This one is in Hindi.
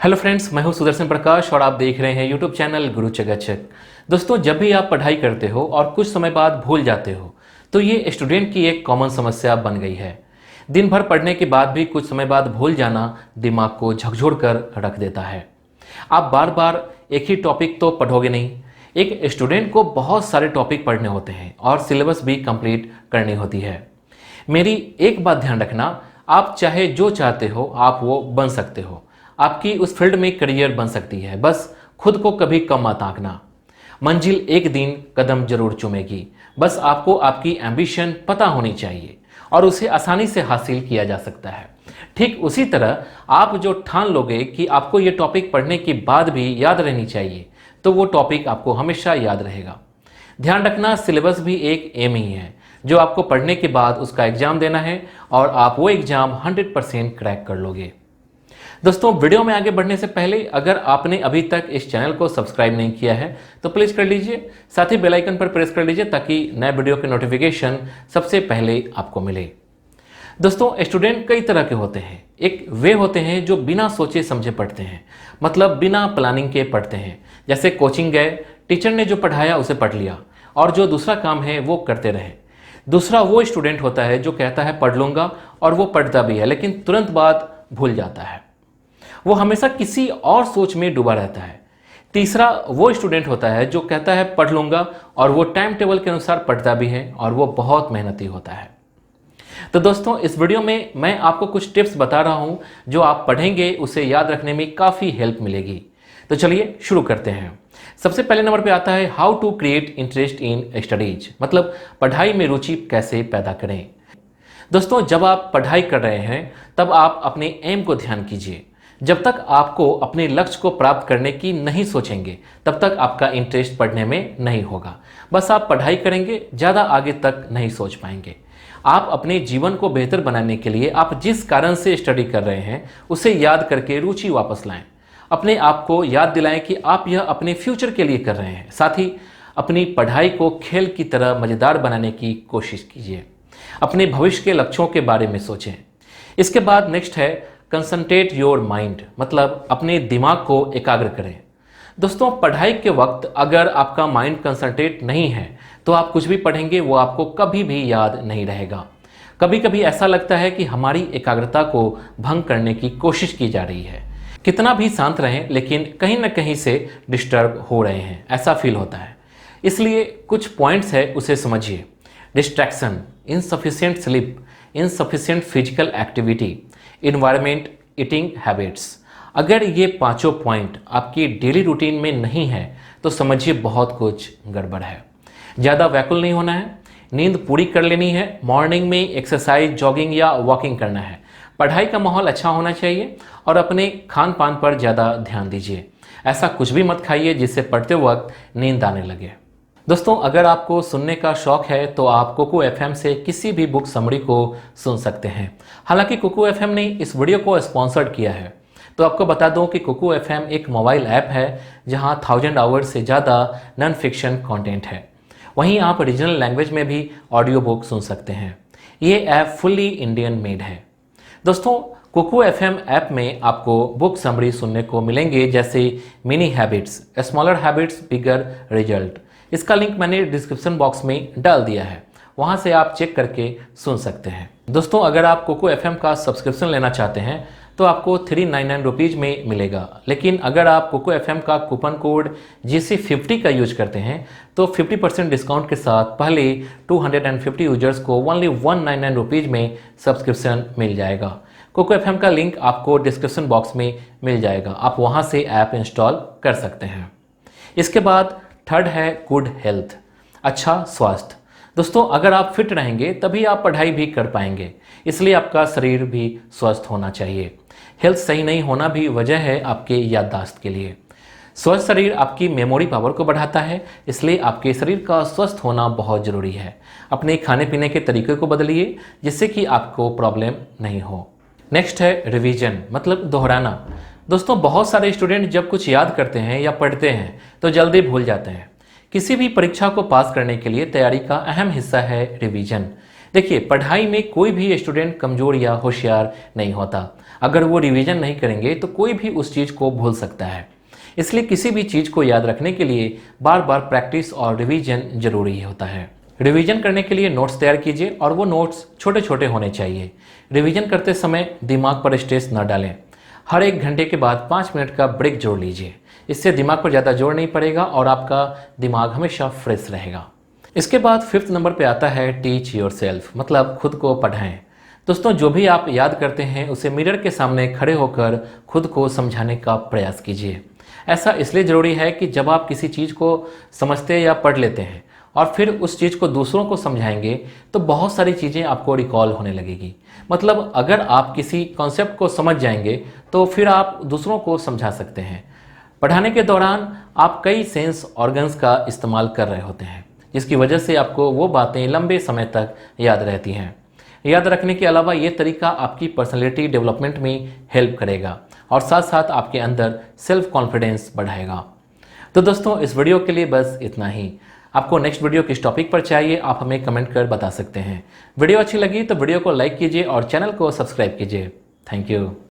हेलो फ्रेंड्स, मैं हूं सुदर्शन प्रकाश और आप देख रहे हैं यूट्यूब चैनल गुरु चकाचक। दोस्तों, जब भी आप पढ़ाई करते हो और कुछ समय बाद भूल जाते हो तो ये स्टूडेंट की एक कॉमन समस्या बन गई है। दिन भर पढ़ने के बाद भी कुछ समय बाद भूल जाना दिमाग को झकझोर कर रख देता है। आप बार बार एक ही टॉपिक तो पढ़ोगे नहीं। एक स्टूडेंट को बहुत सारे टॉपिक पढ़ने होते हैं और सिलेबस भी कंप्लीट करनी होती है। मेरी एक बात ध्यान रखना, आप चाहे जो चाहते हो आप वो बन सकते हो। आपकी उस फील्ड में करियर बन सकती है, बस खुद को कभी कम मत आंकना। मंजिल एक दिन कदम जरूर चूमेगी, बस आपको आपकी एम्बिशन पता होनी चाहिए और उसे आसानी से हासिल किया जा सकता है। ठीक उसी तरह आप जो ठान लोगे कि आपको ये टॉपिक पढ़ने के बाद भी याद रहनी चाहिए, तो वो टॉपिक आपको हमेशा याद रहेगा। ध्यान रखना, सिलेबस भी एक एम ही है जो आपको पढ़ने के बाद उसका एग्जाम देना है और आप वो एग्जाम 100% क्रैक कर लोगे। दोस्तों, वीडियो में आगे बढ़ने से पहले अगर आपने अभी तक इस चैनल को सब्सक्राइब नहीं किया है तो प्लीज़ कर लीजिए, साथ ही बेल आइकन पर प्रेस कर लीजिए ताकि नए वीडियो के नोटिफिकेशन सबसे पहले आपको मिले। दोस्तों, स्टूडेंट कई तरह के होते हैं। एक वे होते हैं जो बिना सोचे समझे पढ़ते हैं, मतलब बिना प्लानिंग के पढ़ते हैं। जैसे कोचिंग गए, टीचर ने जो पढ़ाया उसे पढ़ लिया और जो दूसरा काम है वो करते रहे। दूसरा वो स्टूडेंट होता है जो कहता है पढ़ लूँगा और वो पढ़ता भी है, लेकिन तुरंत बाद भूल जाता है। वो हमेशा किसी और सोच में डूबा रहता है। तीसरा वो स्टूडेंट होता है जो कहता है पढ़ लूँगा और वो टाइम टेबल के अनुसार पढ़ता भी है और वो बहुत मेहनती होता है। तो दोस्तों, इस वीडियो में मैं आपको कुछ टिप्स बता रहा हूँ जो आप पढ़ेंगे उसे याद रखने में काफ़ी हेल्प मिलेगी। तो चलिए शुरू करते हैं। सबसे पहले नंबर पे आता है how to create interest in studies, मतलब पढ़ाई में रुचि कैसे पैदा करें। दोस्तों, जब आप पढ़ाई कर रहे हैं तब आप अपने एम को ध्यान कीजिए। जब तक आपको अपने लक्ष्य को प्राप्त करने की नहीं सोचेंगे तब तक आपका इंटरेस्ट पढ़ने में नहीं होगा। बस आप पढ़ाई करेंगे, ज़्यादा आगे तक नहीं सोच पाएंगे। आप अपने जीवन को बेहतर बनाने के लिए आप जिस कारण से स्टडी कर रहे हैं उसे याद करके रुचि वापस लाएं। अपने आप को याद दिलाएं कि आप यह अपने फ्यूचर के लिए कर रहे हैं। साथ ही अपनी पढ़ाई को खेल की तरह मज़ेदार बनाने की कोशिश कीजिए। अपने भविष्य के लक्ष्यों के बारे में सोचें। इसके बाद नेक्स्ट है कंसंट्रेट योर माइंड, मतलब अपने दिमाग को एकाग्र करें। दोस्तों, पढ़ाई के वक्त अगर आपका माइंड कंसंट्रेट नहीं है तो आप कुछ भी पढ़ेंगे वो आपको कभी भी याद नहीं रहेगा। कभी कभी ऐसा लगता है कि हमारी एकाग्रता को भंग करने की कोशिश की जा रही है। कितना भी शांत रहें लेकिन कहीं ना कहीं से डिस्टर्ब हो रहे हैं, ऐसा फील होता है। इसलिए कुछ पॉइंट्स है, उसे समझिए। Distraction, insufficient sleep, insufficient physical activity, environment, eating habits. अगर ये पांचों पॉइंट आपकी डेली रूटीन में नहीं है तो समझिए बहुत कुछ गड़बड़ है। ज़्यादा व्याकुल नहीं होना है, नींद पूरी कर लेनी है, मॉर्निंग में एक्सरसाइज, जॉगिंग या वॉकिंग करना है, पढ़ाई का माहौल अच्छा होना चाहिए और अपने खान पान पर ज़्यादा ध्यान दीजिए। ऐसा कुछ भी मत खाइए जिससे पढ़ते वक्त नींद आने लगे। दोस्तों, अगर आपको सुनने का शौक है तो आप कुकू एफएम से किसी भी बुक समरी को सुन सकते हैं। हालांकि कुकू एफएम ने इस वीडियो को स्पॉन्सर्ड किया है, तो आपको बता दूं कि कुकू एफएम एक मोबाइल ऐप है जहां 1000 आवर्स से ज़्यादा नॉन फिक्शन कंटेंट है। वहीं आप रीजनल लैंग्वेज में भी ऑडियो बुक सुन सकते हैं। ये ऐप फुल्ली इंडियन मेड है। दोस्तों, कुकू एफएम ऐप में आपको बुक समरी सुनने को मिलेंगे, जैसे मिनी हैबिट्स, स्मॉलर हैबिट्स, बिगर रिजल्ट। इसका लिंक मैंने डिस्क्रिप्शन बॉक्स में डाल दिया है, वहां से आप चेक करके सुन सकते हैं। दोस्तों, अगर आप कुकू एफएम का सब्सक्रिप्शन लेना चाहते हैं तो आपको 399 रुपीज़ में मिलेगा, लेकिन अगर आप कुकू एफएम का कूपन कोड GC50 का यूज करते हैं तो 50% डिस्काउंट के साथ पहले 250 यूजर्स को ओनली 199 रुपीज़ में सब्सक्रिप्शन मिल जाएगा। कुकू एफएम का लिंक आपको डिस्क्रिप्शन बॉक्स में मिल जाएगा, आप वहां से ऐप इंस्टॉल कर सकते हैं। इसके बाद थर्ड है गुड हेल्थ, अच्छा स्वास्थ्य। दोस्तों, अगर आप फिट रहेंगे तभी आप पढ़ाई भी कर पाएंगे, इसलिए आपका शरीर भी स्वस्थ होना चाहिए। हेल्थ सही नहीं होना भी वजह है आपके याददाश्त के लिए। स्वस्थ शरीर आपकी मेमोरी पावर को बढ़ाता है, इसलिए आपके शरीर का स्वस्थ होना बहुत ज़रूरी है। अपने खाने पीने के तरीके को बदलिए जिससे कि आपको प्रॉब्लम नहीं हो। नेक्स्ट है रिवीजन, मतलब दोहराना। दोस्तों, बहुत सारे स्टूडेंट जब कुछ याद करते हैं या पढ़ते हैं तो जल्दी भूल जाते हैं। किसी भी परीक्षा को पास करने के लिए तैयारी का अहम हिस्सा है रिवीजन। देखिए, पढ़ाई में कोई भी स्टूडेंट कमजोर या होशियार नहीं होता। अगर वो रिवीजन नहीं करेंगे तो कोई भी उस चीज़ को भूल सकता है। इसलिए किसी भी चीज़ को याद रखने के लिए बार बार प्रैक्टिस और रिवीजन जरूरी होता है। रिवीजन करने के लिए नोट्स तैयार कीजिए और वो नोट्स छोटे छोटे होने चाहिए। रिवीजन करते समय दिमाग पर स्ट्रेस न डालें। हर 1 घंटे के बाद 5 मिनट का ब्रेक जोड़ लीजिए। इससे दिमाग पर ज़्यादा जोर नहीं पड़ेगा और आपका दिमाग हमेशा फ्रेश रहेगा। इसके बाद 5th नंबर पे आता है टीच योरसेल्फ, मतलब खुद को पढ़ाएं। दोस्तों, जो भी आप याद करते हैं उसे मिरर के सामने खड़े होकर खुद को समझाने का प्रयास कीजिए। ऐसा इसलिए ज़रूरी है कि जब आप किसी चीज़ को समझते या पढ़ लेते हैं और फिर उस चीज़ को दूसरों को समझाएंगे तो बहुत सारी चीज़ें आपको रिकॉल होने लगेगी। मतलब अगर आप किसी कॉन्सेप्ट को समझ जाएंगे तो फिर आप दूसरों को समझा सकते हैं। पढ़ाने के दौरान आप कई सेंस ऑर्गन्स का इस्तेमाल कर रहे होते हैं, जिसकी वजह से आपको वो बातें लंबे समय तक याद रहती हैं। याद रखने के अलावा ये तरीका आपकी पर्सनैलिटी डेवलपमेंट में हेल्प करेगा और साथ साथ आपके अंदर सेल्फ कॉन्फिडेंस बढ़ाएगा। तो दोस्तों, इस वीडियो के लिए बस इतना ही। आपको नेक्स्ट वीडियो किस टॉपिक पर चाहिए आप हमें कमेंट कर बता सकते हैं। वीडियो अच्छी लगी तो वीडियो को लाइक कीजिए और चैनल को सब्सक्राइब कीजिए। Thank you.